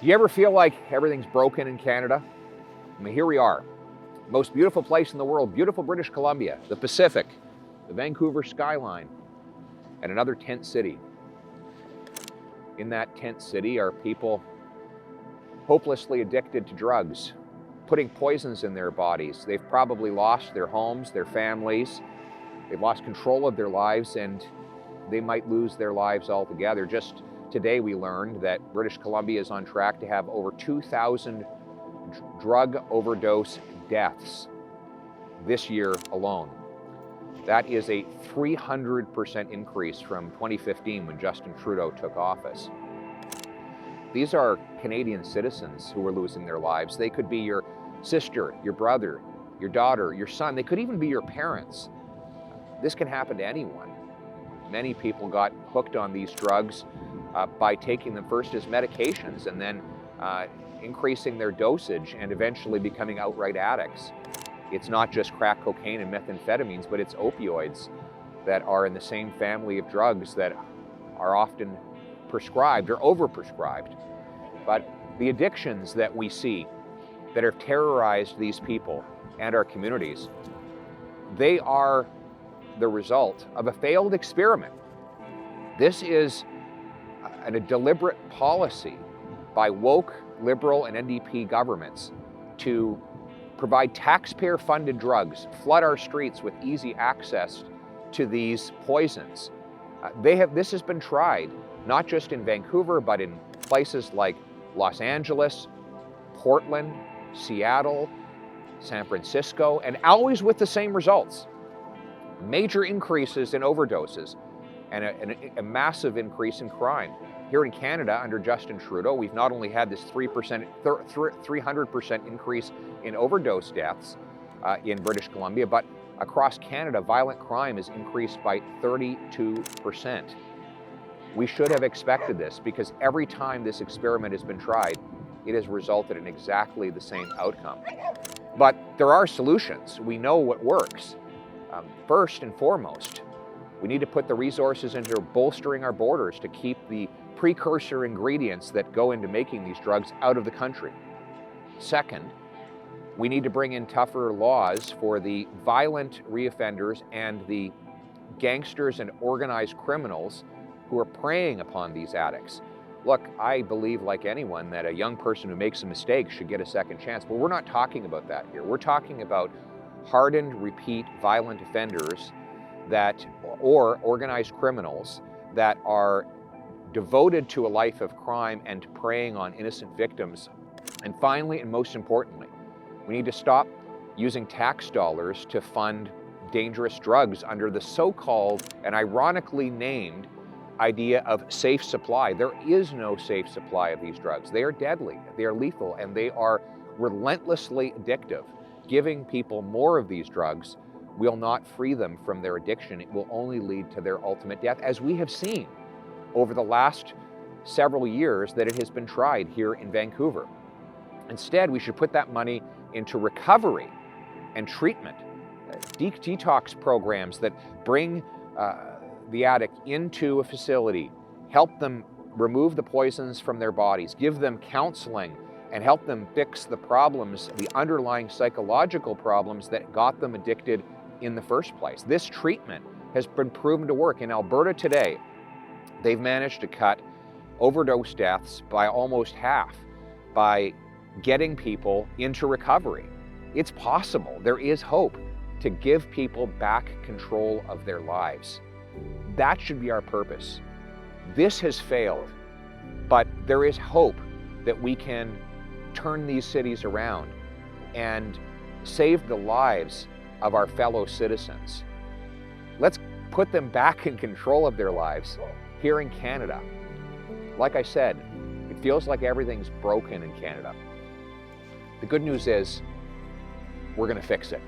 Do you ever feel like everything's broken in Canada? I mean, here we are. Most beautiful place in the world, beautiful British Columbia, the Pacific, the Vancouver skyline, and another tent city. In that tent city are people hopelessly addicted to drugs, putting poisons in their bodies. They've probably lost their homes, their families. They've lost control of their lives, and they might lose their lives altogether. Just today we learned that British Columbia is on track to have over 2,000 drug overdose deaths this year alone. That is a 300% increase from 2015 when Justin Trudeau took office. These are Canadian citizens who are losing their lives. They could be your sister, your brother, your daughter, your son. They could even be your parents. This can happen to anyone. Many people got hooked on these drugs by taking them first as medications and then increasing their dosage and eventually becoming outright addicts. It's not just crack cocaine and methamphetamines, but it's opioids that are in the same family of drugs that are often prescribed or overprescribed. But the addictions that we see that have terrorized these people and our communities, they are the result of a failed experiment. This is a deliberate policy by woke, Liberal, and NDP governments to provide taxpayer-funded drugs, flood our streets with easy access to these poisons. This has been tried, not just in Vancouver, but in places like Los Angeles, Portland, Seattle, San Francisco, and always with the same results. Major increases in overdoses and a massive increase in crime. Here in Canada, under Justin Trudeau, we've not only had this 300% increase in overdose deaths in British Columbia, but across Canada, violent crime has increased by 32%. We should have expected this because every time this experiment has been tried, it has resulted in exactly the same outcome. But there are solutions. We know what works. First and foremost, we need to put the resources into bolstering our borders to keep the precursor ingredients that go into making these drugs out of the country. Second, we need to bring in tougher laws for the violent reoffenders and the gangsters and organized criminals who are preying upon these addicts. Look, I believe, like anyone, that a young person who makes a mistake should get a second chance, but we're not talking about that here. We're talking about hardened, repeat, violent offenders or organized criminals that are devoted to a life of crime and preying on innocent victims. And finally, and most importantly, we need to stop using tax dollars to fund dangerous drugs under the so-called and ironically named idea of safe supply. There is no safe supply of these drugs. They are deadly, they are lethal, and they are relentlessly addictive. Giving people more of these drugs will not free them from their addiction. It will only lead to their ultimate death, as we have seen over the last several years that it has been tried here in Vancouver. Instead, we should put that money into recovery and treatment, detox programs that bring the addict into a facility, help them remove the poisons from their bodies, give them counseling, and help them fix the problems, the underlying psychological problems that got them addicted in the first place. This treatment has been proven to work. In Alberta today, they've managed to cut overdose deaths by almost half by getting people into recovery. It's possible. There is hope to give people back control of their lives. That should be our purpose. This has failed, but there is hope that we can turn these cities around and save the lives of our fellow citizens. Let's put them back in control of their lives here in Canada. Like I said, it feels like everything's broken in Canada. The good news is we're going to fix it.